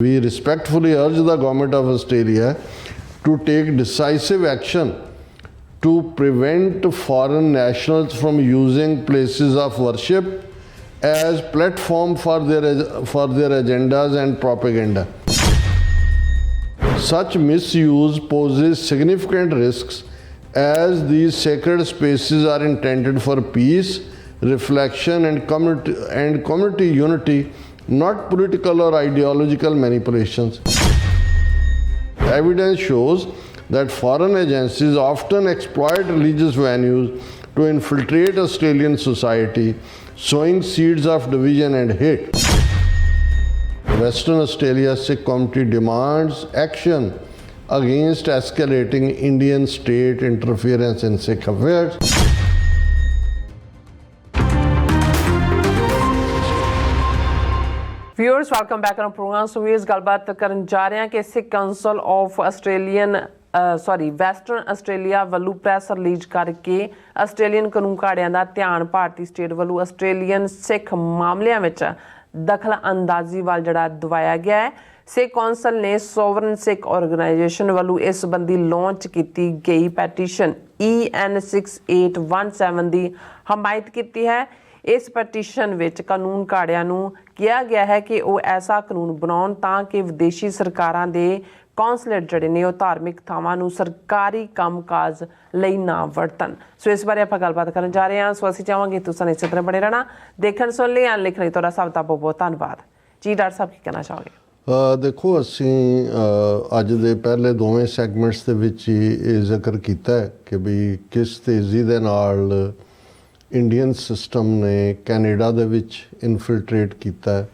We respectfully urge the Government of Australia to take decisive action to prevent foreign nationals from using places of worship as platform for their agendas and propaganda. Such misuse poses significant risks as these sacred spaces are intended for peace, reflection and community unity, not political or ideological manipulations. Evidence shows that foreign agencies often exploit religious venues to infiltrate Australian society, sowing seeds of division and hate. Western Australia Sikh community demands action against escalating Indian state interference in Sikh affairs. Viewers, welcome back on our program. So we ਗੱਲਬਾਤ ਕਰਨ ਜਾ ਰਹੇ ਹਾਂ ਕਿ ਸਿੱਖ council of western Australia ਵੱਲੋਂ press release ਕਰਕੇ Australian ਕਾਨੂੰਨ ਘਾੜਿਆਂ ਦਾ ਧਿਆਨ ਭਾਰਤੀ ਸਟੇਟ ਵੱਲੋਂ ਆਸਟ੍ਰੇਲੀਅਨ ਸਿੱਖ ਮਾਮਲਿਆਂ ਵਿੱਚ ਦਖਲ ਅੰਦਾਜ਼ੀ ਵੱਲ ਜਿਹੜਾ ਦਵਾਇਆ ਗਿਆ ਹੈ। ਸਿੱਖ ਕੌਂਸਲ ਨੇ ਸੋਵਰਨ ਸਿੱਖ ਆਰਗੇਨਾਈਜੇਸ਼ਨ ਵੱਲੋਂ ਇਸ ਸੰਬੰਧੀ ਲਾਂਚ ਕੀਤੀ ਗਈ ਪੈਟੀਸ਼ਨ EN 6817 ਦੀ ਹਮਾਇਤ ਕੀਤੀ ਹੈ। ਇਸ ਪਟੀਸ਼ਨ ਵਿੱਚ ਕਾਨੂੰਨ ਘਾੜਿਆਂ ਨੂੰ ਕਿਹਾ ਗਿਆ ਹੈ ਕਿ ਉਹ ਐਸਾ ਕਾਨੂੰਨ ਬਣਾਉਣ ਤਾਂ ਕਿ ਵਿਦੇਸ਼ੀ ਸਰਕਾਰਾਂ ਦੇ ਕੌਂਸਲੇਟ ਜਿਹੜੇ ਨੇ ਉਹ ਧਾਰਮਿਕ ਥਾਵਾਂ ਨੂੰ ਸਰਕਾਰੀ ਕੰਮਕਾਜ ਲਈ ਨਾ ਵਰਤਣ। ਸੋ ਇਸ ਬਾਰੇ ਆਪਾਂ ਗੱਲਬਾਤ ਕਰਨ ਜਾ ਰਹੇ ਹਾਂ। ਸੋ ਅਸੀਂ ਚਾਹਾਂਗੇ ਤੁਸੀਂ ਇਸੇ ਤਰ੍ਹਾਂ ਬਣੇ ਰਹਿਣਾ, ਦੇਖਣ ਸੁਣ ਲਈ ਅਨ ਲਿਖਣ ਲਈ ਤੁਹਾਡਾ ਸਭ ਦਾ ਬਹੁਤ ਬਹੁਤ ਧੰਨਵਾਦ ਜੀ। ਡਾਕਟਰ ਸਾਹਿਬ ਕੀ ਕਹਿਣਾ ਚਾਹੋਗੇ? ਦੇਖੋ, ਅਸੀਂ ਅੱਜ ਦੇ ਪਹਿਲੇ ਦੋਵੇਂ ਸੈਗਮੈਂਟਸ ਦੇ ਵਿੱਚ ਹੀ ਇਹ ਜ਼ਿਕਰ ਕੀਤਾ ਕਿ ਵੀ ਕਿਸ ਤੇਜ਼ੀ ਦੇ ਨਾਲ ਇੰਡੀਅਨ ਸਿਸਟਮ ਨੇ ਕੈਨੇਡਾ ਦੇ ਵਿੱਚ ਇਨਫਿਲਟਰੇਟ ਕੀਤਾ,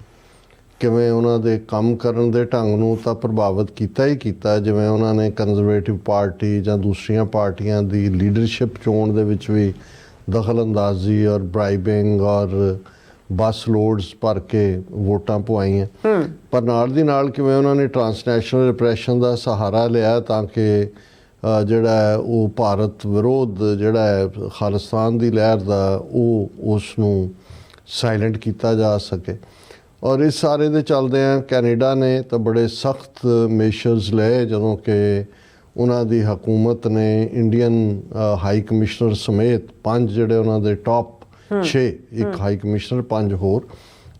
ਕਿਵੇਂ ਉਹਨਾਂ ਦੇ ਕੰਮ ਕਰਨ ਦੇ ਢੰਗ ਨੂੰ ਤਾਂ ਪ੍ਰਭਾਵਿਤ ਕੀਤਾ ਹੀ ਕੀਤਾ, ਜਿਵੇਂ ਉਹਨਾਂ ਨੇ ਕੰਜ਼ਰਵੇਟਿਵ ਪਾਰਟੀ ਜਾਂ ਦੂਸਰੀਆਂ ਪਾਰਟੀਆਂ ਦੀ ਲੀਡਰਸ਼ਿਪ ਚੋਣ ਦੇ ਵਿੱਚ ਵੀ ਦਖਲ ਅੰਦਾਜ਼ੀ ਔਰ ਬ੍ਰਾਈਬਿੰਗ ਔਰ ਬੱਸ ਲੋਡਸ ਭਰ ਕੇ ਵੋਟਾਂ ਪਵਾਈਆਂ। ਪਰ ਨਾਲ ਦੀ ਨਾਲ ਕਿਵੇਂ ਉਹਨਾਂ ਨੇ ਟਰਾਂਸਨੈਸ਼ਨਲ ਰਿਪਰੈਸ਼ਨ ਦਾ ਸਹਾਰਾ ਲਿਆ ਤਾਂ ਕਿ ਜਿਹੜਾ ਹੈ ਉਹ ਭਾਰਤ ਵਿਰੋਧ ਜਿਹੜਾ ਹੈ ਖਾਲਿਸਤਾਨ ਦੀ ਲਹਿਰ ਦਾ ਉਹ ਉਸ ਨੂੰ ਸਾਇਲੈਂਟ ਕੀਤਾ ਜਾ ਸਕੇ। ਔਰ ਇਸ ਸਾਰੇ ਦੇ ਚੱਲਦਿਆਂ ਕੈਨੇਡਾ ਨੇ ਤਾਂ ਬੜੇ ਸਖਤ ਮੇਸ਼ਰਸ ਲਏ, ਜਦੋਂ ਕਿ ਉਹਨਾਂ ਦੀ ਹਕੂਮਤ ਨੇ ਇੰਡੀਅਨ ਹਾਈ ਕਮਿਸ਼ਨਰ ਸਮੇਤ 5 ਜਿਹੜੇ ਉਹਨਾਂ ਦੇ ਟੌਪ 6, ਇੱਕ ਹਾਈ ਕਮਿਸ਼ਨਰ 5 ਹੋਰ,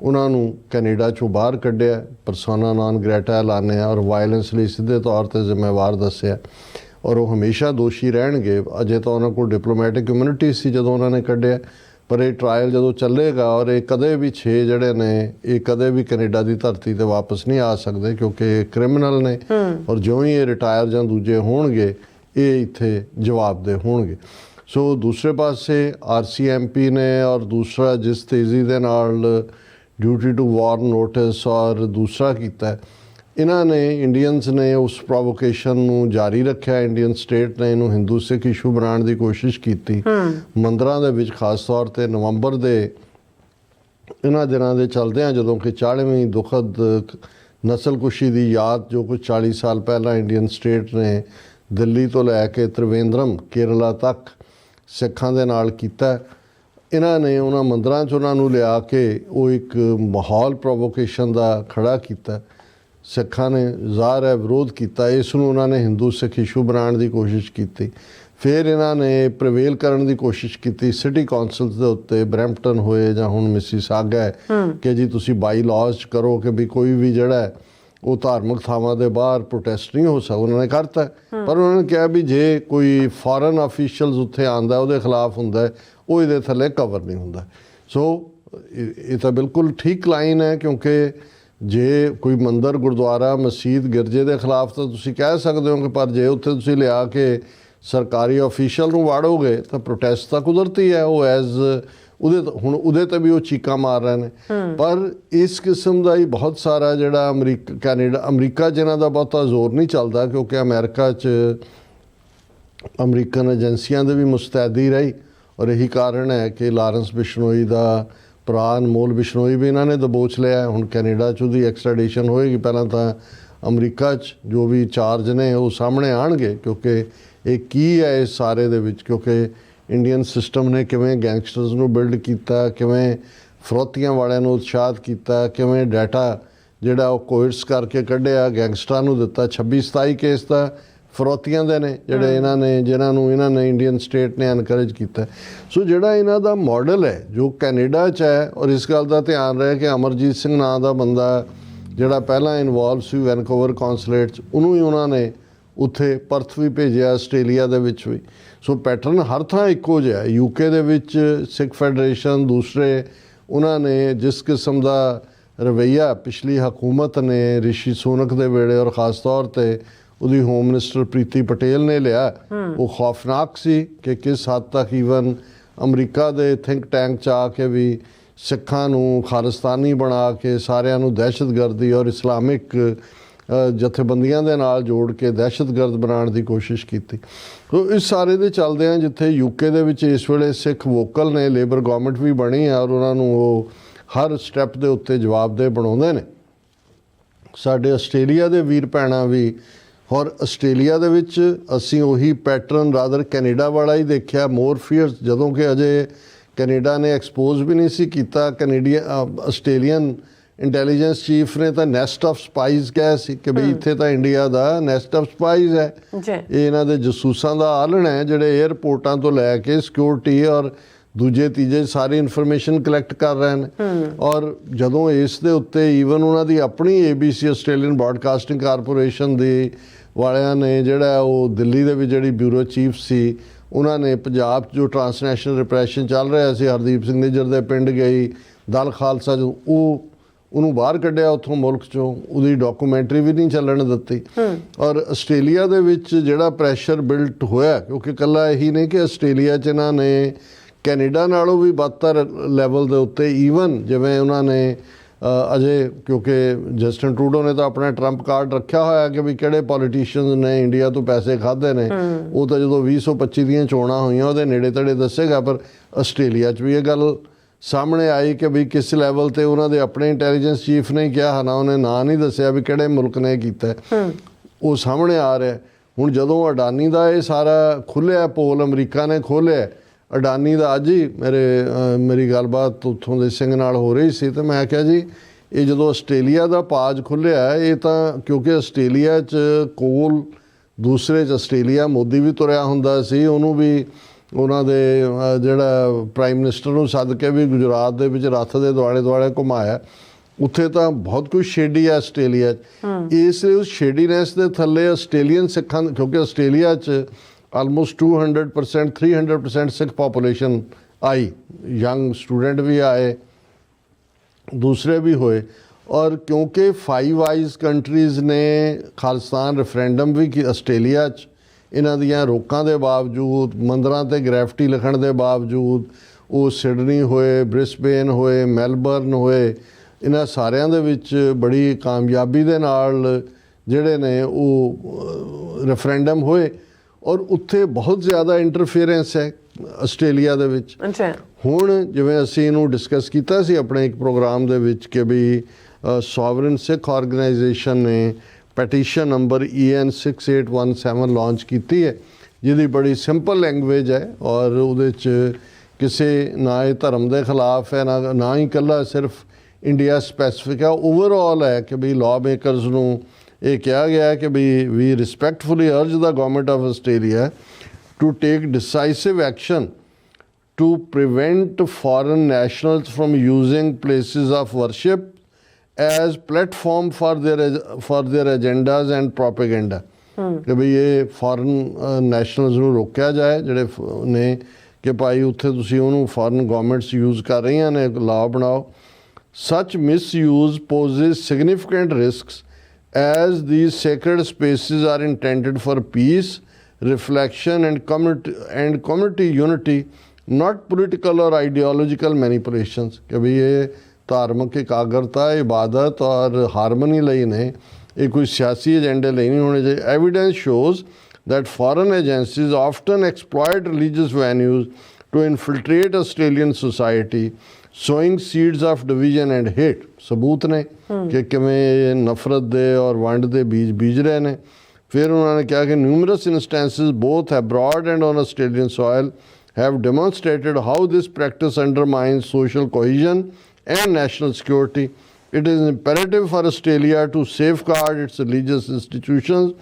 ਉਹਨਾਂ ਨੂੰ ਕੈਨੇਡਾ 'ਚੋਂ ਬਾਹਰ ਕੱਢਿਆ, ਪਰਸੋਨਾ ਨਾਨ ਗ੍ਰੈਟਾ ਐਲਾਨਿਆ ਔਰ ਵਾਇਲੈਂਸ ਲਈ ਸਿੱਧੇ ਤੌਰ 'ਤੇ ਜ਼ਿੰਮੇਵਾਰ ਦੱਸਿਆ। ਔਰ ਉਹ ਹਮੇਸ਼ਾ ਦੋਸ਼ੀ ਰਹਿਣਗੇ। ਅਜੇ ਤਾਂ ਉਹਨਾਂ ਕੋਲ ਡਿਪਲੋਮੈਟਿਕ ਕਮਿਊਨਿਟੀ ਸੀ ਜਦੋਂ ਉਹਨਾਂ ਨੇ ਕੱਢਿਆ, ਪਰ ਇਹ ਟਰਾਇਲ ਜਦੋਂ ਚੱਲੇਗਾ ਔਰ ਇਹ ਕਦੇ ਵੀ 6 ਜਿਹੜੇ ਨੇ ਇਹ ਕਦੇ ਵੀ ਕੈਨੇਡਾ ਦੀ ਧਰਤੀ 'ਤੇ ਵਾਪਸ ਨਹੀਂ ਆ ਸਕਦੇ, ਕਿਉਂਕਿ ਇਹ ਕ੍ਰਿਮੀਨਲ ਨੇ ਔਰ ਜਿਉਂ ਹੀ ਇਹ ਰਿਟਾਇਰ ਜਾਂ ਦੂਜੇ ਹੋਣਗੇ ਇਹ ਇੱਥੇ ਜਵਾਬਦੇਹ ਹੋਣਗੇ। ਸੋ ਦੂਸਰੇ ਪਾਸੇ RCMP ਨੇ ਔਰ ਦੂਸਰਾ ਜਿਸ ਤੇਜ਼ੀ ਦੇ ਨਾਲ ਡਿਊਟੀ ਟੂ ਵਾਰ ਨੋਟਿਸ ਔਰ ਦੂਸਰਾ ਕੀਤਾ, ਇਹਨਾਂ ਨੇ ਇੰਡੀਅਨਸ ਨੇ ਉਸ ਪ੍ਰੋਵੋਕੇਸ਼ਨ ਨੂੰ ਜਾਰੀ ਰੱਖਿਆ। ਇੰਡੀਅਨ ਸਟੇਟ ਨੇ ਇਹਨੂੰ ਹਿੰਦੂ ਸਿੱਖ ਇਸ਼ੂ ਬਣਾਉਣ ਦੀ ਕੋਸ਼ਿਸ਼ ਕੀਤੀ ਮੰਦਰਾਂ ਦੇ ਵਿੱਚ, ਖਾਸ ਤੌਰ 'ਤੇ ਨਵੰਬਰ ਦੇ ਇਹਨਾਂ ਦਿਨਾਂ ਦੇ ਚੱਲਦਿਆਂ, ਜਦੋਂ ਕਿ 40ਵੀਂ ਦੁਖਦ ਨਸਲਕੁਸ਼ੀ ਦੀ ਯਾਦ ਜੋ ਕੁਝ 40 ਸਾਲ ਪਹਿਲਾਂ ਇੰਡੀਅਨ ਸਟੇਟ ਨੇ ਦਿੱਲੀ ਤੋਂ ਲੈ ਕੇ ਤ੍ਰਿਵੇਂਦਰਮ ਕੇਰਲਾ ਤੱਕ ਸਿੱਖਾਂ ਦੇ ਨਾਲ ਕੀਤਾ। ਇਹਨਾਂ ਨੇ ਉਹਨਾਂ ਮੰਦਰਾਂ 'ਚ ਉਹਨਾਂ ਨੂੰ ਲਿਆ ਕੇ ਉਹ ਇੱਕ ਮਾਹੌਲ ਪ੍ਰੋਵੋਕੇਸ਼ਨ ਦਾ ਖੜਾ ਕੀਤਾ। ਸਿੱਖਾਂ ਨੇ ਜ਼ਾਹਰ ਹੈ ਵਿਰੋਧ ਕੀਤਾ, ਇਸ ਨੂੰ ਉਹਨਾਂ ਨੇ ਹਿੰਦੂ ਸਿੱਖ ਇਸ਼ੂ ਬਣਾਉਣ ਦੀ ਕੋਸ਼ਿਸ਼ ਕੀਤੀ। ਫਿਰ ਇਹਨਾਂ ਨੇ ਪ੍ਰੀਵੇਲ ਕਰਨ ਦੀ ਕੋਸ਼ਿਸ਼ ਕੀਤੀ ਸਿਟੀ ਕੌਂਸਲਸ ਦੇ ਉੱਤੇ, ਬਰੈਂਪਟਨ ਹੋਏ ਜਾਂ ਹੁਣ ਮਿਸੀਸਾਗਾ ਹੈ, ਕਿ ਜੀ ਤੁਸੀਂ ਬਾਈ ਲਾਜ਼ ਕਰੋ ਕਿ ਵੀ ਕੋਈ ਵੀ ਜਿਹੜਾ ਹੈ ਉਹ ਧਾਰਮਿਕ ਥਾਵਾਂ ਦੇ ਬਾਹਰ ਪ੍ਰੋਟੈਸਟ ਨਹੀਂ ਹੋ ਸਕਦਾ। ਉਹਨਾਂ ਨੇ ਕਰਤਾ, ਪਰ ਉਹਨਾਂ ਨੇ ਕਿਹਾ ਵੀ ਜੇ ਕੋਈ ਫੋਰਨ ਆਫੀਸ਼ੀਅਲਸ ਉੱਥੇ ਆਉਂਦਾ ਉਹਦੇ ਖਿਲਾਫ ਹੁੰਦਾ, ਉਹ ਇਹਦੇ ਥੱਲੇ ਕਵਰ ਨਹੀਂ ਹੁੰਦਾ। ਸੋ ਇਹ ਤਾਂ ਬਿਲਕੁਲ ਠੀਕ ਲਾਈਨ ਹੈ, ਕਿਉਂਕਿ ਜੇ ਕੋਈ ਮੰਦਰ, ਗੁਰਦੁਆਰਾ, ਮਸਜਿਦ, ਗਿਰਜੇ ਦੇ ਖਿਲਾਫ ਤਾਂ ਤੁਸੀਂ ਕਹਿ ਸਕਦੇ ਹੋ, ਕਿ ਪਰ ਜੇ ਉੱਥੇ ਤੁਸੀਂ ਲਿਆ ਕੇ ਸਰਕਾਰੀ ਆਫੀਸ਼ੀਅਲ ਨੂੰ ਵਾੜੋਗੇ ਤਾਂ ਪ੍ਰੋਟੈਸਟ ਤਾਂ ਕੁਦਰਤੀ ਹੈ, ਉਹ ਐਜ਼ ਉਹਦੇ 'ਤੇ ਵੀ ਉਹ ਚੀਕਾਂ ਮਾਰ ਰਹੇ ਨੇ। ਪਰ ਇਸ ਕਿਸਮ ਦਾ ਹੀ ਬਹੁਤ ਸਾਰਾ ਜਿਹੜਾ ਅਮਰੀਕਾ ਜਿਨ੍ਹਾਂ ਦਾ ਬਹੁਤਾ ਜ਼ੋਰ ਨਹੀਂ ਚੱਲਦਾ, ਕਿਉਂਕਿ ਅਮਰੀਕਾ 'ਚ ਅਮਰੀਕਨ ਏਜੰਸੀਆਂ ਦੇ ਵੀ ਮੁਸਤੈਦੀ ਰਹੀ, ਔਰ ਇਹੀ ਕਾਰਨ ਹੈ ਕਿ ਲਾਰੈਂਸ ਬਿਸ਼ਨੋਈ ਦਾ ਭਰਾ ਅਨਮੋਲ ਬਿਸ਼ਨੋਈ ਵੀ ਇਹਨਾਂ ਨੇ ਦਬੋਚ ਲਿਆ। ਹੁਣ ਕੈਨੇਡਾ 'ਚ ਉਹਦੀ ਐਕਸਟ੍ਰੈਡੀਸ਼ਨ ਹੋਏਗੀ। ਪਹਿਲਾਂ ਤਾਂ ਅਮਰੀਕਾ 'ਚ ਜੋ ਵੀ ਚਾਰਜ ਨੇ ਉਹ ਸਾਹਮਣੇ ਆਉਣਗੇ, ਕਿਉਂਕਿ ਇਹ ਕੀ ਹੈ ਇਸ ਸਾਰੇ ਦੇ ਵਿੱਚ, ਕਿਉਂਕਿ ਇੰਡੀਅਨ ਸਿਸਟਮ ਨੇ ਕਿਵੇਂ ਗੈਂਗਸਟਰਸ ਨੂੰ ਬਿਲਡ ਕੀਤਾ, ਕਿਵੇਂ ਫਰੋਤੀਆਂ ਵਾਲਿਆਂ ਨੂੰ ਉਤਸ਼ਾਹਿਤ ਕੀਤਾ, ਕਿਵੇਂ ਡਾਟਾ ਜਿਹੜਾ ਉਹ ਕੋਇਟਸ ਕਰਕੇ ਕੱਢਿਆ, ਗੈਂਗਸਟਰਾਂ ਨੂੰ ਦਿੱਤਾ। 26-27 ਕੇਸ ਤਾਂ ਫਰੋਤੀਆਂ ਦੇ ਨੇ ਜਿਹੜੇ ਜਿਨ੍ਹਾਂ ਨੂੰ ਇਹਨਾਂ ਨੇ ਇੰਡੀਅਨ ਸਟੇਟ ਨੇ ਐਨਕਰੇਜ ਕੀਤਾ। ਸੋ ਜਿਹੜਾ ਇਹਨਾਂ ਦਾ ਮਾਡਲ ਹੈ ਜੋ ਕੈਨੇਡਾ 'ਚ ਹੈ, ਔਰ ਇਸ ਗੱਲ ਦਾ ਧਿਆਨ ਰਹੇ ਕਿ ਅਮਰਜੀਤ ਸਿੰਘ ਨਾਂ ਦਾ ਬੰਦਾ ਜਿਹੜਾ ਪਹਿਲਾਂ ਇਨਵੋਲਵ ਸੀ ਵੈਨਕੂਵਰ ਕੌਂਸਲੇਟ 'ਚ, ਉਹਨੂੰ ਹੀ ਉਹਨਾਂ ਨੇ ਉੱਥੇ ਪਰਥ ਵੀ ਭੇਜਿਆ, ਆਸਟ੍ਰੇਲੀਆ ਦੇ ਵਿੱਚ ਵੀ। ਸੋ ਪੈਟਰਨ ਹਰ ਥਾਂ ਇੱਕੋ ਜਿਹਾ। UK ਦੇ ਵਿੱਚ ਸਿੱਖ ਫੈਡਰੇਸ਼ਨ, ਦੂਸਰੇ ਉਹਨਾਂ ਨੇ ਜਿਸ ਕਿਸਮ ਦਾ ਰਵੱਈਆ ਪਿਛਲੀ ਹਕੂਮਤ ਨੇ ਰਿਸ਼ੀ ਸੂਨਕ ਦੇ ਵੇਲੇ ਔਰ ਖ਼ਾਸ ਤੌਰ 'ਤੇ ਉਹਦੀ ਹੋਮ ਮਿਨਿਸਟਰ ਪ੍ਰੀਤੀ ਪਟੇਲ ਨੇ ਲਿਆ, ਉਹ ਖੌਫਨਾਕ ਸੀ ਕਿ ਕਿਸ ਹੱਦ ਤੱਕ ਈਵਨ ਅਮਰੀਕਾ ਦੇ ਥਿੰਕ ਟੈਂਕ 'ਚ ਆ ਕੇ ਵੀ ਸਿੱਖਾਂ ਨੂੰ ਖਾਲਿਸਤਾਨੀ ਬਣਾ ਕੇ ਸਾਰਿਆਂ ਨੂੰ ਦਹਿਸ਼ਤਗਰਦੀ ਔਰ ਇਸਲਾਮਿਕ ਜਥੇਬੰਦੀਆਂ ਦੇ ਨਾਲ ਜੋੜ ਕੇ ਦਹਿਸ਼ਤਗਰਦ ਬਣਾਉਣ ਦੀ ਕੋਸ਼ਿਸ਼ ਕੀਤੀ। ਸੋ ਇਸ ਸਾਰੇ ਦੇ ਚੱਲਦਿਆਂ ਜਿੱਥੇ UK ਦੇ ਵਿੱਚ ਇਸ ਵੇਲੇ ਸਿੱਖ ਵੋਕਲ ਨੇ, ਲੇਬਰ ਗੌਰਮੈਂਟ ਵੀ ਬਣੀ ਹੈ ਔਰ ਉਹਨਾਂ ਨੂੰ ਉਹ ਹਰ ਸਟੈਪ ਦੇ ਉੱਤੇ ਜਵਾਬਦੇਹ ਬਣਾਉਂਦੇ ਨੇ। ਸਾਡੇ ਆਸਟ੍ਰੇਲੀਆ ਦੇ ਵੀਰ ਭੈਣਾਂ ਵੀ, ਔਰ ਆਸਟ੍ਰੇਲੀਆ ਦੇ ਵਿੱਚ ਅਸੀਂ ਉਹੀ ਪੈਟਰਨ ਰਾਦਰ ਕੈਨੇਡਾ ਵਾਲਾ ਹੀ ਦੇਖਿਆ, ਮੋਰ ਫੀਅਰਸ, ਜਦੋਂ ਕਿ ਅਜੇ ਕੈਨੇਡਾ ਨੇ ਐਕਸਪੋਜ਼ ਵੀ ਨਹੀਂ ਸੀ ਕੀਤਾ। ਆਸਟ੍ਰੇਲੀਅਨ ਇੰਟੈਲੀਜੈਂਸ ਚੀਫ ਨੇ ਤਾਂ ਨੈਸਟ ਆਫ ਸਪਾਈਜ਼ ਕਿਹਾ ਸੀ ਕਿ ਬਈ ਇੱਥੇ ਤਾਂ ਇੰਡੀਆ ਦਾ ਨੈਸਟ ਆਫ ਸਪਾਈਜ਼ ਹੈ, ਇਹ ਇਹਨਾਂ ਦੇ ਜਸੂਸਾਂ ਦਾ ਆਲਣ ਹੈ ਜਿਹੜੇ ਏਅਰਪੋਰਟਾਂ ਤੋਂ ਲੈ ਕੇ ਸਿਕਿਉਰਿਟੀ ਔਰ ਦੂਜੇ ਤੀਜੇ ਸਾਰੀ ਇਨਫੋਰਮੇਸ਼ਨ ਕਲੈਕਟ ਕਰ ਰਹੇ ਨੇ। ਔਰ ਜਦੋਂ ਇਸ ਦੇ ਉੱਤੇ ਈਵਨ ਉਹਨਾਂ ਦੀ ਆਪਣੀ ABC ਆਸਟ੍ਰੇਲੀਅਨ ਬ੍ਰੌਡਕਾਸਟਿੰਗ ਕਾਰਪੋਰੇਸ਼ਨ ਦੇ ਵਾਲਿਆਂ ਨੇ ਜਿਹੜਾ ਉਹ ਦਿੱਲੀ ਦੇ ਵਿੱਚ ਜਿਹੜੀ ਬਿਊਰੋ ਚੀਫ ਸੀ, ਉਹਨਾਂ ਨੇ ਪੰਜਾਬ 'ਚ ਜੋ ਟਰਾਂਸਨੈਸ਼ਨਲ ਰਿਪਰੈਸ਼ਨ ਚੱਲ ਰਿਹਾ ਸੀ, ਹਰਦੀਪ ਸਿੰਘ ਨਿੱਜਰ ਦੇ ਪਿੰਡ ਗਈ ਦਲ ਖਾਲਸਾ, ਜੋ ਉਹਨੂੰ ਬਾਹਰ ਕੱਢਿਆ ਉੱਥੋਂ ਮੁਲਕ 'ਚੋਂ, ਉਹਦੀ ਡਾਕੂਮੈਂਟਰੀ ਵੀ ਨਹੀਂ ਚੱਲਣ ਦਿੱਤੀ। ਔਰ ਆਸਟ੍ਰੇਲੀਆ ਦੇ ਵਿੱਚ ਜਿਹੜਾ ਪ੍ਰੈਸ਼ਰ ਬਿਲਟ ਹੋਇਆ, ਕਿਉਂਕਿ ਇਕੱਲਾ ਇਹੀ ਨਹੀਂ ਕਿ ਆਸਟ੍ਰੇਲੀਆ 'ਚ ਇਹਨਾਂ ਨੇ ਕੈਨੇਡਾ ਨਾਲੋਂ ਵੀ ਬਦਤਰ ਲੈਵਲ ਦੇ ਉੱਤੇ ਈਵਨ ਜਿਵੇਂ ਉਹਨਾਂ ਨੇ ਅਜੇ, ਕਿਉਂਕਿ ਜਸਟਿਨ ਟਰੂਡੋ ਨੇ ਤਾਂ ਆਪਣਾ ਟਰੰਪ ਕਾਰਡ ਰੱਖਿਆ ਹੋਇਆ ਕਿ ਵੀ ਕਿਹੜੇ ਪੋਲੀਟੀਸ਼ੀਅਨਸ ਨੇ ਇੰਡੀਆ ਤੋਂ ਪੈਸੇ ਖਾਧੇ ਨੇ, ਉਹ ਤਾਂ ਜਦੋਂ 2025 ਦੀਆਂ ਚੋਣਾਂ ਹੋਈਆਂ ਉਹਦੇ ਨੇੜੇ ਤੇੜੇ ਦੱਸੇਗਾ। ਪਰ ਆਸਟ੍ਰੇਲੀਆ 'ਚ ਵੀ ਇਹ ਗੱਲ ਸਾਹਮਣੇ ਆਈ ਕਿ ਵੀ ਕਿਸ ਲੈਵਲ ਤੇ ਉਹਨਾਂ ਦੇ ਆਪਣੇ ਇੰਟੈਲੀਜੈਂਸ ਚੀਫ ਨੇ ਕਿਹਾ, ਨਾ ਉਹਨੇ ਨਾਂ ਨਹੀਂ ਦੱਸਿਆ ਵੀ ਕਿਹੜੇ ਮੁਲਕ ਨੇ ਕੀਤਾ, ਉਹ ਸਾਹਮਣੇ ਆ ਰਿਹਾ। ਹੁਣ ਜਦੋਂ ਅਡਾਨੀ ਦਾ ਇਹ ਸਾਰਾ ਖੁੱਲ੍ਹਿਆ ਪੋਲ, ਅਮਰੀਕਾ ਨੇ ਖੋਲ੍ਹਿਆ ਅਡਾਨੀ ਦਾ, ਅੱਜ ਹੀ ਮੇਰੀ ਗੱਲਬਾਤ ਉੱਥੋਂ ਦੇ ਸਿੰਘ ਨਾਲ ਹੋ ਰਹੀ ਸੀ, ਤੇ ਮੈਂ ਕਿਹਾ ਜੀ ਇਹ ਜਦੋਂ ਆਸਟ੍ਰੇਲੀਆ ਦਾ ਪਾਜ ਖੁੱਲ੍ਹਿਆ, ਇਹ ਤਾਂ ਕਿਉਂਕਿ ਆਸਟ੍ਰੇਲੀਆ 'ਚ ਕੋਲ ਦੂਸਰੇ 'ਚ ਆਸਟ੍ਰੇਲੀਆ ਮੋਦੀ ਵੀ ਤੁਰਿਆ ਹੁੰਦਾ ਸੀ, ਉਹਨੂੰ ਵੀ ਉਹਨਾਂ ਦੇ ਜਿਹੜਾ ਪ੍ਰਾਈਮ ਮਿਨਿਸਟਰ ਨੂੰ ਸੱਦ ਕੇ ਵੀ ਗੁਜਰਾਤ ਦੇ ਵਿੱਚ ਰੱਥ ਦੇ ਦੁਆਲੇ ਦੁਆਲੇ ਘੁਮਾਇਆ। ਉੱਥੇ ਤਾਂ ਬਹੁਤ ਕੁਝ ਛੇੜੀ ਹੈ ਆਸਟ੍ਰੇਲੀਆ 'ਚ। ਇਸ ਉਸ ਛੇੜੀਨੈਸ ਦੇ ਥੱਲੇ ਆਸਟ੍ਰੇਲੀਅਨ ਸਿੱਖਾਂ, ਕਿਉਂਕਿ ਆਸਟ੍ਰੇਲੀਆ 'ਚ ਆਲਮੋਸਟ 200%, 300% ਸਿੱਖ ਪਾਪੂਲੇਸ਼ਨ ਆਈ, ਯੰਗ ਸਟੂਡੈਂਟ ਵੀ ਆਏ, ਦੂਸਰੇ ਵੀ ਹੋਏ। ਔਰ ਕਿਉਂਕਿ 5 ਆਈਜ਼ ਕੰਟਰੀਜ਼ ਨੇ ਖਾਲਿਸਤਾਨ ਰੈਫਰੈਂਡਮ ਵੀ ਕੀ ਆਸਟ੍ਰੇਲੀਆ 'ਚ, ਇਹਨਾਂ ਦੀਆਂ ਰੋਕਾਂ ਦੇ ਬਾਵਜੂਦ, ਮੰਦਰਾਂ 'ਤੇ ਗ੍ਰੈਫਿਟੀ ਲਿਖਣ ਦੇ ਬਾਵਜੂਦ, ਉਹ ਸਿਡਨੀ ਹੋਏ, ਬ੍ਰਿਸਬੇਨ ਹੋਏ, ਮੈਲਬਰਨ ਹੋਏ, ਇਹਨਾਂ ਸਾਰਿਆਂ ਦੇ ਵਿੱਚ ਬੜੀ ਕਾਮਯਾਬੀ ਦੇ ਨਾਲ ਜਿਹੜੇ ਨੇ ਉਹ ਰੈਫਰੈਂਡਮ ਹੋਏ। ਔਰ ਉੱਥੇ ਬਹੁਤ ਜ਼ਿਆਦਾ ਇੰਟਰਫੇਰੈਂਸ ਹੈ ਆਸਟ੍ਰੇਲੀਆ ਦੇ ਵਿੱਚ। ਹੁਣ ਜਿਵੇਂ ਅਸੀਂ ਇਹਨੂੰ ਡਿਸਕਸ ਕੀਤਾ ਸੀ ਆਪਣੇ ਇੱਕ ਪ੍ਰੋਗਰਾਮ ਦੇ ਵਿੱਚ ਕਿ ਵੀ ਸੋਵਰਨ ਸਿੱਖ ਆਰਗੇਨਾਈਜੇਸ਼ਨ ਨੇ ਪੈਟੀਸ਼ਨ ਨੰਬਰ EN 6817 ਲਾਂਚ ਕੀਤੀ ਹੈ, ਜਿਹਦੀ ਬੜੀ ਸਿੰਪਲ ਲੈਂਗੁਏਜ ਹੈ ਔਰ ਉਹਦੇ 'ਚ ਕਿਸੇ ਨਾ ਇਹ ਧਰਮ ਦੇ ਖਿਲਾਫ ਹੈ, ਨਾ ਹੀ ਇਕੱਲਾ ਸਿਰਫ ਇੰਡੀਆ ਸਪੈਸੀਫਿਕ ਹੈ, ਓਵਰਆਲ ਹੈ ਕਿ ਵੀ ਲਾਅ ਮੇਕਰਸ ਨੂੰ ਇਹ ਕਿਹਾ ਗਿਆ ਹੈ ਕਿ we respectfully urge the government of Australia to take decisive action to prevent foreign nationals from using places of worship as platform for their agendas and propaganda। ਕਿ ਵੀ ਇਹ ਫੋਰਨ ਨੈਸ਼ਨਲਸ ਨੂੰ ਰੋਕਿਆ ਜਾਏ ਜਿਹੜੇ ਨੇ ਕਿ ਭਾਈ ਉੱਥੇ ਤੁਸੀਂ ਉਹਨੂੰ ਫੋਰਨ ਗਵਰਨਮੈਂਟਸ ਯੂਜ਼ ਕਰ ਰਹੀਆਂ ਨੇ, ਲਾਅ ਬਣਾਓ। Such misuse poses significant risks as these sacred spaces are intended for peace, reflection and community unity, not political or ideological manipulations। कि भाई ये धार्मिक एकाग्रता, इबादत और हारमोनी ਲਈ ਨੇ, ਇਹ ਕੋਈ ਸਿਆਸੀ ਏਜੰਡੇ ਲਈ ਨਹੀਂ ਹੋਣੇ ਚਾਹੀਦੇ। Evidence shows that foreign agencies often exploit religious venues to infiltrate Australian society, sowing seeds of division and hate। ਸਬੂਤ ਨੇ ਕਿ ਕਿਵੇਂ ਨਫ਼ਰਤ ਦੇ ਔਰ ਵੰਡ ਦੇ ਬੀਜ ਰਹੇ ਨੇ। ਫਿਰ ਉਹਨਾਂ ਨੇ ਕਿਹਾ ਕਿ numerous instances both abroad and on Australian soil have demonstrated how this practice undermines social cohesion and national security, It is imperative for Australia to safeguard its religious institutions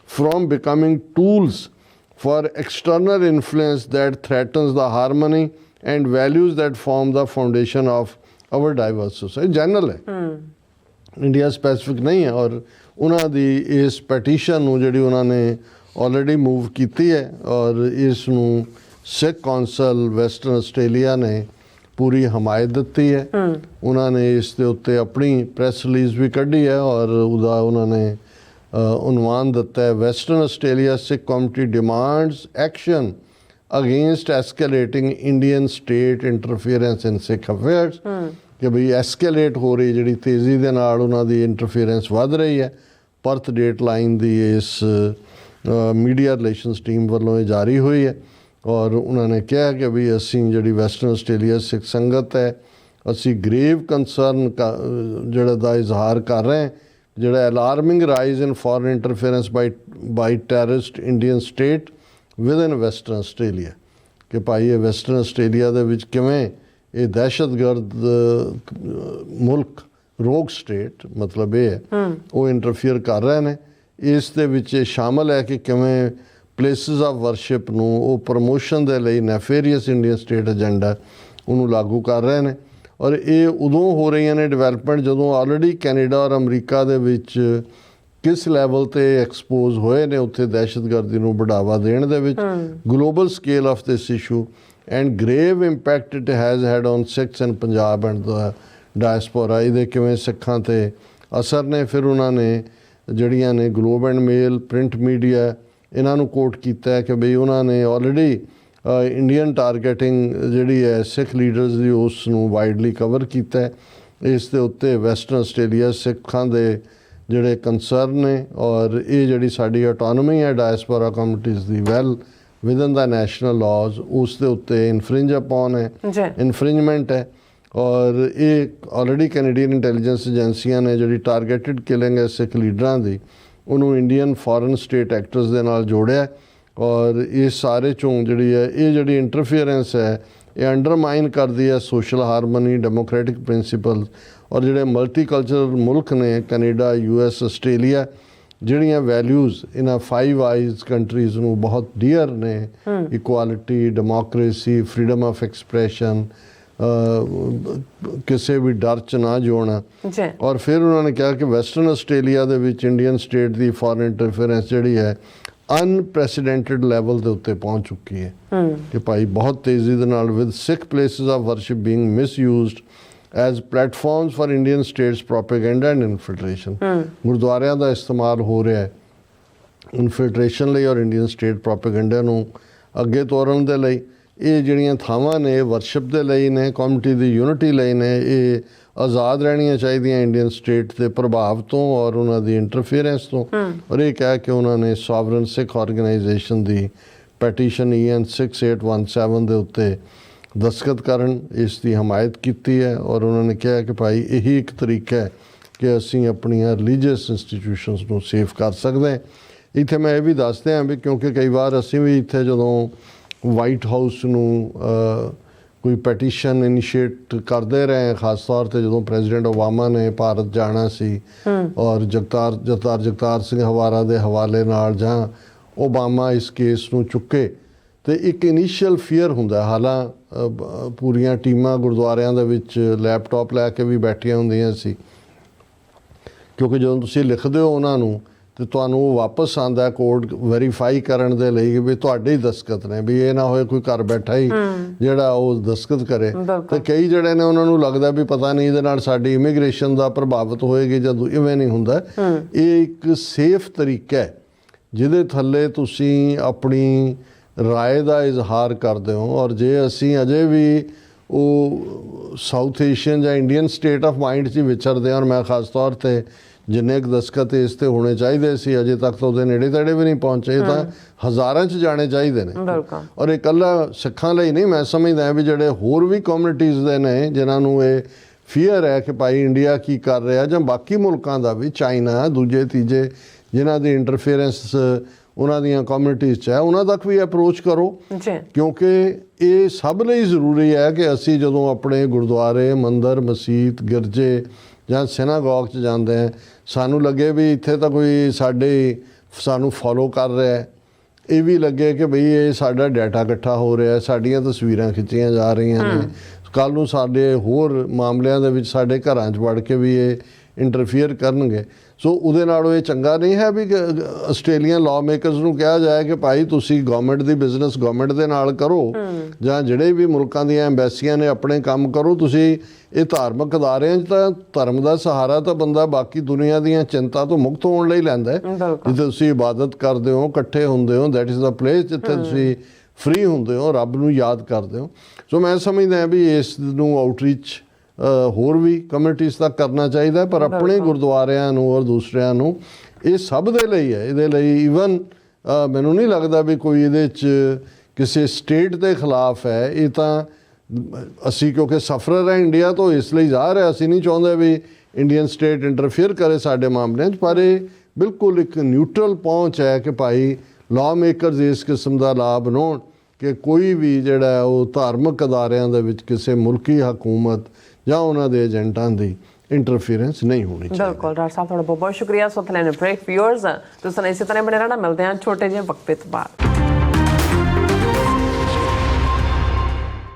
from becoming tools for external influence that threatens the harmony and values that form the foundation of our diverse society. General है, India specific ਨਹੀਂ ਹੈ। ਔਰ ਉਹਨਾਂ ਦੀ ਇਸ ਪੈਟੀਸ਼ਨ ਨੂੰ ਜਿਹੜੀ ਉਹਨਾਂ ਨੇ ਆਲਰੇਡੀ ਮੂਵ ਕੀਤੀ ਹੈ ਔਰ ਇਸ ਨੂੰ ਸਿੱਖ ਕੌਂਸਲ ਵੈਸਟਰਨ ਆਸਟ੍ਰੇਲੀਆ ਨੇ ਪੂਰੀ ਹਮਾਇਤ ਦਿੱਤੀ ਹੈ। ਉਹਨਾਂ ਨੇ ਇਸ ਦੇ ਉੱਤੇ ਆਪਣੀ ਪ੍ਰੈਸ ਰਿਲੀਜ਼ ਵੀ ਕੱਢੀ ਹੈ ਔਰ ਉਹਦਾ ਉਹਨਾਂ ਨੇ ਉਨਵਾਨ ਦਿੱਤਾ ਹੈ, Western Australia Sikh community demands action against escalating Indian state interference in Sikh affairs. ਕਿ ਬਈ ਐਸਕੇਲੇਟ ਹੋ ਰਹੀ ਜਿਹੜੀ ਤੇਜ਼ੀ ਦੇ ਨਾਲ ਉਹਨਾਂ ਦੀ ਇੰਟਰਫੀਅਰੈਂਸ ਵੱਧ ਰਹੀ ਹੈ। ਪਰਥ ਡੇਟ ਲਾਈਨ ਦੀ ਇਸ ਮੀਡੀਆ ਰਿਲੇਸ਼ਨਸ ਟੀਮ ਵੱਲੋਂ ਇਹ ਜਾਰੀ ਹੋਈ ਹੈ ਔਰ ਉਹਨਾਂ ਨੇ ਕਿਹਾ ਕਿ ਵੀ ਅਸੀਂ ਜਿਹੜੀ ਵੈਸਟਰਨ ਆਸਟ੍ਰੇਲੀਆ ਸਿੱਖ ਸੰਗਤ ਹੈ, ਅਸੀਂ ਗ੍ਰੇਵ ਕੰਸਰਨ ਜਿਹੜਾ ਦਾ ਇਜ਼ਹਾਰ ਕਰ ਰਹੇ ਹਾਂ, ਜਿਹੜਾ alarming rise in foreign interference by terrorist Indian state within Western Australia. ਕਿ ਭਾਈ ਇਹ ਵੈਸਟਰਨ ਆਸਟ੍ਰੇਲੀਆ ਦੇ ਵਿੱਚ ਕਿਵੇਂ ਇਹ ਦਹਿਸ਼ਤਗਰਦ ਮੁਲਕ ਰੋਗ ਸਟੇਟ ਮਤਲਬ ਇਹ ਹੈ ਉਹ ਇੰਟਰਫੀਅਰ ਕਰ ਰਹੇ ਨੇ। ਇਸ ਦੇ ਵਿੱਚ ਇਹ ਸ਼ਾਮਲ ਹੈ ਕਿ ਕਿਵੇਂ ਪਲੇਸਿਸ ਆਫ ਵਰਸ਼ਿਪ ਨੂੰ ਉਹ ਪ੍ਰਮੋਸ਼ਨ ਦੇ ਲਈ ਨੈਫੇਰੀਅਸ ਇੰਡੀਅਨ ਸਟੇਟ ਏਜੰਡਾ ਉਹਨੂੰ ਲਾਗੂ ਕਰ ਰਹੇ ਨੇ। ਔਰ ਇਹ ਉਦੋਂ ਹੋ ਰਹੀਆਂ ਨੇ ਡਿਵੈਲਪਮੈਂਟ ਜਦੋਂ ਆਲਰੇਡੀ ਕੈਨੇਡਾ ਔਰ ਅਮਰੀਕਾ ਦੇ ਵਿੱਚ ਕਿਸ ਲੈਵਲ ਤੇ ਐਕਸਪੋਜ਼ ਹੋਏ ਨੇ ਉੱਥੇ ਦਹਿਸ਼ਤਗਰਦੀ ਨੂੰ ਬੜਾਵਾ ਦੇਣ ਦੇ ਵਿੱਚ। Global scale of this issue and grave impact it has head on Sikhs in Punjab and the diaspora. ਇਹਦੇ ਕਿਵੇਂ ਸਿੱਖਾਂ 'ਤੇ ਅਸਰ ਨੇ। ਫਿਰ ਉਹਨਾਂ ਨੇ ਜਿਹੜੀਆਂ ਨੇ Globe and Mail print media ਇਹਨਾਂ ਨੂੰ ਕੋਟ ਕੀਤਾ ਕਿ ਬਈ ਉਹਨਾਂ ਨੇ ਆਲਰੇਡੀ ਇੰਡੀਅਨ ਟਾਰਗੇਟਿੰਗ ਜਿਹੜੀ ਹੈ ਸਿੱਖ ਲੀਡਰਸ ਦੀ ਉਸ ਨੂੰ ਵਾਈਡਲੀ ਕਵਰ ਕੀਤਾ। ਇਸ ਦੇ ਉੱਤੇ ਵੈਸਟਰਨ ਆਸਟ੍ਰੇਲੀਆ ਸਿੱਖਾਂ ਦੇ ਜਿਹੜੇ ਕੰਸਰਨ ਨੇ ਔਰ ਇਹ ਜਿਹੜੀ ਸਾਡੀ ਆਟੋਨਮੀ ਹੈ ਡਾਇਸਪੋਰਾ ਕਮਿਊਨਿਟੀਜ਼ ਦੀ ਵੈਲ ਵਿਦਨ ਦਾ ਨੈਸ਼ਨਲ ਲਾਜ਼ ਉਸ ਦੇ ਉੱਤੇ ਇਨਫਰਿੰਜ ਅਪੋਨ ਹੈ, ਇਨਫਰਿੰਜਮੈਂਟ ਹੈ। ਔਰ ਇਹ ਆਲਰੇਡੀ ਕੈਨੇਡੀਅਨ ਇੰਟੈਲੀਜੈਂਸ ਏਜੰਸੀਆਂ ਨੇ ਜਿਹੜੀ ਟਾਰਗੇਟਿਡ ਕਿਲਿੰਗ ਹੈ ਸਿੱਖ ਲੀਡਰਾਂ ਦੀ ਉਹਨੂੰ ਇੰਡੀਅਨ ਫੋਰਨ ਸਟੇਟ ਐਕਟਰਸ ਦੇ ਨਾਲ ਜੋੜਿਆ। ਔਰ ਇਸ ਸਾਰੇ ਚੋਂ ਜਿਹੜੀ ਹੈ ਇਹ ਜਿਹੜੀ ਇੰਟਰਫੀਅਰੈਂਸ ਹੈ ਇਹ ਅੰਡਰਮਾਈਨ ਕਰਦੀ ਹੈ ਸੋਸ਼ਲ ਹਾਰਮਨੀ ਡੈਮੋਕ੍ਰੈਟਿਕ ਪ੍ਰਿੰਸੀਪਲ। ਔਰ ਜਿਹੜੇ ਮਲਟੀਕਲਚਰਲ ਮੁਲਕ ਨੇ ਕੈਨੇਡਾ US ਆਸਟ੍ਰੇਲੀਆ ਜਿਹੜੀਆਂ ਵੈਲਿਊਜ਼ ਇਹਨਾਂ 5 ਆਈਜ਼ ਕੰਟਰੀਜ਼ ਨੂੰ ਬਹੁਤ ਡੀਅਰ ਨੇ, equality democracy freedom of expression ਕਿਸੇ ਵੀ ਡਰ 'ਚ ਨਾ ਜਿਉਣਾ। ਔਰ ਫਿਰ ਉਹਨਾਂ ਨੇ ਕਿਹਾ ਕਿ ਵੈਸਟਰਨ ਆਸਟ੍ਰੇਲੀਆ ਦੇ ਵਿੱਚ ਇੰਡੀਅਨ ਸਟੇਟ ਦੀ ਫੋਰਨ ਇੰਟਰਫੇਰੈਂਸ ਜਿਹੜੀ ਹੈ ਅਨਪ੍ਰੈਸੀਡੈਂਟਡ ਲੈਵਲ ਦੇ ਉੱਤੇ ਪਹੁੰਚ ਚੁੱਕੀ ਹੈ ਕਿ ਭਾਈ ਬਹੁਤ ਤੇਜ਼ੀ ਦੇ ਨਾਲ with Sikh places of worship being misused as platforms for Indian state's propaganda and infiltration. ਗੁਰਦੁਆਰਿਆਂ ਦਾ ਇਸਤੇਮਾਲ ਹੋ ਰਿਹਾ ਹੈ ਇਨਫਿਲਟ੍ਰੇਸ਼ਨ ਲਈ ਔਰ ਇੰਡੀਅਨ ਸਟੇਟ ਪ੍ਰੋਪੇਗੈਂਡਾ ਨੂੰ ਅੱਗੇ ਤੋਰਨ ਦੇ ਲਈ। ਇਹ ਜਿਹੜੀਆਂ ਥਾਵਾਂ ਨੇ ਵਰਸ਼ਿਪ ਦੇ ਲਈ ਨੇ, ਕਮਿਊਨਿਟੀ ਦੀ ਯੂਨਿਟੀ ਲਈ ਨੇ, ਇਹ ਆਜ਼ਾਦ ਰਹਿਣੀਆਂ ਚਾਹੀਦੀਆਂ ਇੰਡੀਅਨ ਸਟੇਟ ਦੇ ਪ੍ਰਭਾਵ ਤੋਂ ਔਰ ਉਹਨਾਂ ਦੀ ਇੰਟਰਫੀਅਰੈਂਸ ਤੋਂ। ਔਰ ਇਹ ਕਹਿ ਕੇ ਉਹਨਾਂ ਨੇ ਸੋਵਰਨ ਸਿੱਖ ਆਰਗੇਨਾਈਜੇਸ਼ਨ ਦੀ ਪੈਟੀਸ਼ਨ EN 6817 ਦੇ ਉੱਤੇ ਦਸਤਖਤ ਕਰਨ ਇਸ ਦੀ ਹਮਾਇਤ ਕੀਤੀ ਹੈ। ਔਰ ਉਹਨਾਂ ਨੇ ਕਿਹਾ ਕਿ ਭਾਈ ਇਹੀ ਇੱਕ ਤਰੀਕਾ ਹੈ ਕਿ ਅਸੀਂ ਆਪਣੀਆਂ ਰਿਲੀਜੀਅਸ ਇੰਸਟੀਟਿਊਸ਼ਨਸ ਨੂੰ ਸੇਫ ਕਰ ਸਕਦੇ ਹਾਂ। ਇੱਥੇ ਮੈਂ ਇਹ ਵੀ ਦੱਸ ਦਿਆਂ ਵੀ ਕਿਉਂਕਿ ਕਈ ਵਾਰ ਅਸੀਂ ਵੀ ਇੱਥੇ ਜਦੋਂ ਵਾਈਟ ਹਾਊਸ ਨੂੰ ਕੋਈ ਪੈਟੀਸ਼ਨ ਇਨੀਸ਼ੀਏਟ ਕਰਦੇ ਰਹੇ, ਖਾਸ ਤੌਰ 'ਤੇ ਜਦੋਂ ਪ੍ਰੈਜ਼ੀਡੈਂਟ ਓਬਾਮਾ ਨੇ ਭਾਰਤ ਜਾਣਾ ਸੀ ਔਰ ਜਗਤਾਰ ਸਿੰਘ ਹਵਾਰਾ ਦੇ ਹਵਾਲੇ ਨਾਲ ਜਾਂ ਓਬਾਮਾ ਇਸ ਕੇਸ ਨੂੰ ਚੁੱਕੇ ਤੇ ਇੱਕ ਇਨੀਸ਼ੀਅਲ ਫੀਅਰ ਹੁੰਦਾ। ਹਾਲਾਂ ਪੂਰੀਆਂ ਟੀਮਾਂ ਗੁਰਦੁਆਰਿਆਂ ਦੇ ਵਿੱਚ ਲੈਪਟਾਪ ਲੈ ਕੇ ਵੀ ਬੈਠੀਆਂ ਹੁੰਦੀਆਂ ਸੀ ਕਿਉਂਕਿ ਜਦੋਂ ਤੁਸੀਂ ਲਿਖਦੇ ਹੋ ਉਹਨਾਂ ਨੂੰ ਤੇ ਤੁਹਾਨੂੰ ਉਹ ਵਾਪਸ ਆਉਂਦਾ ਕੋਡ ਵੈਰੀਫਾਈ ਕਰਨ ਦੇ ਲਈ ਵੀ ਤੁਹਾਡੇ ਹੀ ਦਸਤਖਤ ਨੇ, ਵੀ ਇਹ ਨਾ ਹੋਏ ਕੋਈ ਘਰ ਬੈਠਾ ਹੀ ਜਿਹੜਾ ਉਹ ਦਸਤਖਤ ਕਰੇ। ਤੇ ਕਈ ਜਿਹੜੇ ਨੇ ਉਹਨਾਂ ਨੂੰ ਲੱਗਦਾ ਵੀ ਪਤਾ ਨਹੀਂ ਇਹਦੇ ਨਾਲ ਸਾਡੀ ਇਮੀਗ੍ਰੇਸ਼ਨ ਦਾ ਪ੍ਰਭਾਵਿਤ ਹੋਏਗੀ, ਜਦੋਂ ਇਵੇਂ ਨਹੀਂ ਹੁੰਦਾ। ਇਹ ਇੱਕ ਸੇਫ ਤਰੀਕਾ ਹੈ ਜਿਹਦੇ ਥੱਲੇ ਤੁਸੀਂ ਆਪਣੀ ਰਾਏ ਦਾ ਇਜ਼ਹਾਰ ਕਰਦੇ ਹੋ। ਔਰ ਜੇ ਅਸੀਂ ਅਜੇ ਵੀ ਉਹ ਸਾਊਥ ਏਸ਼ੀਅਨ ਜਾਂ ਇੰਡੀਅਨ ਸਟੇਟ ਆਫ ਮਾਈਂਡ 'ਚ ਵਿਚਰਦੇ ਹਾਂ, ਔਰ ਮੈਂ ਖਾਸ ਤੌਰ 'ਤੇ ਜਿੰਨੇ ਕੁ ਦਸਤਖਤ ਇਸ 'ਤੇ ਹੋਣੇ ਚਾਹੀਦੇ ਸੀ ਅਜੇ ਤੱਕ ਤਾਂ ਉਹਦੇ ਨੇੜੇ ਤੇੜੇ ਵੀ ਨਹੀਂ ਪਹੁੰਚੇ, ਤਾਂ ਹਜ਼ਾਰਾਂ 'ਚ ਜਾਣੇ ਚਾਹੀਦੇ ਨੇ। ਔਰ ਇਹ ਇਕੱਲਾ ਸਿੱਖਾਂ ਲਈ ਨਹੀਂ, ਮੈਂ ਸਮਝਦਾ ਵੀ ਜਿਹੜੇ ਹੋਰ ਵੀ ਕਮਿਊਨਿਟੀਜ਼ ਦੇ ਨੇ ਜਿਨ੍ਹਾਂ ਨੂੰ ਇਹ ਫੀਅਰ ਹੈ ਕਿ ਭਾਈ ਇੰਡੀਆ ਕੀ ਕਰ ਰਿਹਾ, ਜਾਂ ਬਾਕੀ ਮੁਲਕਾਂ ਦਾ ਵੀ, ਚਾਈਨਾ ਦੂਜੇ ਤੀਜੇ ਜਿਨ੍ਹਾਂ ਦੀ ਇੰਟਰਫੇਰੈਂਸ ਉਹਨਾਂ ਦੀਆਂ ਕਮਿਊਨਿਟੀਜ਼ 'ਚ ਹੈ, ਉਹਨਾਂ ਤੱਕ ਵੀ ਅਪਰੋਚ ਕਰੋ ਕਿਉਂਕਿ ਇਹ ਸਭ ਲਈ ਜ਼ਰੂਰੀ ਹੈ ਕਿ ਅਸੀਂ ਜਦੋਂ ਆਪਣੇ ਗੁਰਦੁਆਰੇ ਮੰਦਰ ਮਸੀਤ ਗਿਰਜੇ ਜਾਂ ਸਿਨਾਗੋਗ 'ਚ ਜਾਂਦੇ ਹਾਂ, ਸਾਨੂੰ ਲੱਗੇ ਵੀ ਇੱਥੇ ਤਾਂ ਕੋਈ ਸਾਨੂੰ ਫੋਲੋ ਕਰ ਰਿਹਾ ਹੈ, ਇਹ ਵੀ ਲੱਗੇ ਕਿ ਬਈ ਇਹ ਸਾਡਾ ਡਾਟਾ ਇਕੱਠਾ ਹੋ ਰਿਹਾ, ਸਾਡੀਆਂ ਤਸਵੀਰਾਂ ਖਿੱਚੀਆਂ ਜਾ ਰਹੀਆਂ ਨੇ, ਕੱਲ੍ਹ ਨੂੰ ਸਾਡੇ ਹੋਰ ਮਾਮਲਿਆਂ ਦੇ ਵਿੱਚ ਸਾਡੇ ਘਰਾਂ 'ਚ ਵੜ ਕੇ ਵੀ ਇਹ ਇੰਟਰਫੀਅਰ ਕਰਨਗੇ। ਸੋ ਉਹਦੇ ਨਾਲੋਂ ਇਹ ਚੰਗਾ ਨਹੀਂ ਹੈ ਵੀ ਆਸਟ੍ਰੇਲੀਅਨ ਲਾਅ ਮੇਕਰਸ ਨੂੰ ਕਿਹਾ ਜਾਏ ਕਿ ਭਾਈ ਤੁਸੀਂ ਗਵਰਨਮੈਂਟ ਦੀ ਬਿਜ਼ਨਸ ਗਵਰਨਮੈਂਟ ਦੇ ਨਾਲ ਕਰੋ, ਜਾਂ ਜਿਹੜੇ ਵੀ ਮੁਲਕਾਂ ਦੀਆਂ ਐਮਬੈਸੀਆਂ ਨੇ ਆਪਣੇ ਕੰਮ ਕਰੋ। ਤੁਸੀਂ ਇਹ ਧਾਰਮਿਕ ਅਦਾਰਿਆਂ 'ਚ ਤਾਂ ਧਰਮ ਦਾ ਸਹਾਰਾ ਤਾਂ ਬੰਦਾ ਬਾਕੀ ਦੁਨੀਆ ਦੀਆਂ ਚਿੰਤਾ ਤੋਂ ਮੁਕਤ ਹੋਣ ਲਈ ਲੈਂਦਾ ਹੈ। ਜਿੱਥੇ ਤੁਸੀਂ ਇਬਾਦਤ ਕਰਦੇ ਹੋ, ਇਕੱਠੇ ਹੁੰਦੇ ਹੋ, ਦੈਟ ਇਜ਼ ਦਾ ਪਲੇਸ ਜਿੱਥੇ ਤੁਸੀਂ ਫ੍ਰੀ ਹੁੰਦੇ ਹੋ, ਰੱਬ ਨੂੰ ਯਾਦ ਕਰਦੇ ਹੋ। ਸੋ ਮੈਂ ਸਮਝਦਾ ਵੀ ਇਸ ਨੂੰ ਆਊਟਰੀਚ ਹੋਰ ਵੀ ਕਮਿਊਨਿਟੀਜ਼ ਤੱਕ ਕਰਨਾ ਚਾਹੀਦਾ, ਪਰ ਆਪਣੇ ਗੁਰਦੁਆਰਿਆਂ ਨੂੰ ਔਰ ਦੂਸਰਿਆਂ ਨੂੰ ਇਹ ਸਭ ਦੇ ਲਈ ਹੈ। ਇਹਦੇ ਲਈ ਈਵਨ ਮੈਨੂੰ ਨਹੀਂ ਲੱਗਦਾ ਵੀ ਕੋਈ ਇਹਦੇ 'ਚ ਕਿਸੇ ਸਟੇਟ ਦੇ ਖਿਲਾਫ ਹੈ। ਇਹ ਤਾਂ ਅਸੀਂ ਕਿਉਂਕਿ ਸਫਰਰ ਹੈ ਇੰਡੀਆ ਤੋਂ, ਇਸ ਲਈ ਜ਼ਾਹਰ ਹੈ ਅਸੀਂ ਨਹੀਂ ਚਾਹੁੰਦੇ ਵੀ ਇੰਡੀਅਨ ਸਟੇਟ ਇੰਟਰਫੇਅਰ ਕਰੇ ਸਾਡੇ ਮਾਮਲਿਆਂ 'ਚ, ਪਰ ਇਹ ਬਿਲਕੁਲ ਇੱਕ ਨਿਊਟਰਲ ਪਹੁੰਚ ਹੈ ਕਿ ਭਾਈ ਲਾਅ ਮੇਕਰਸ ਇਸ ਕਿਸਮ ਦਾ ਲਾਭ ਬਣਾਉਣ ਕਿ ਕੋਈ ਵੀ ਜਿਹੜਾ ਉਹ ਧਾਰਮਿਕ ਅਦਾਰਿਆਂ ਦੇ ਵਿੱਚ ਕਿਸੇ ਮੁਲਕੀ ਹਕੂਮਤ ਜਾਂ ਉਹਨਾਂ ਦੇ ਏਜੰਟਾਂ ਦੀ ਇੰਟਰਫੀਅਰੈਂਸ ਨਹੀਂ ਹੋਣੀ ਚਾਹੀਦੀ। ਬਿਲਕੁਲ ਡਾਕਟਰ ਸਾਹਿਬ, ਤੁਹਾਡਾ ਬਹੁਤ ਬਹੁਤ ਸ਼ੁਕਰੀਆ। ਸੋ ਥੈਲੇ ਬ੍ਰੇਕ ਵਿਊਅਰਸ ਤੁਸੀਂ ਇਸੇ ਤਰ੍ਹਾਂ ਬਣੇ ਰਹਿਣਾ, ਮਿਲਦੇ ਹਾਂ ਛੋਟੇ ਜਿਹੇ ਵਕਫੇ ਤੋਂ ਬਾਅਦ।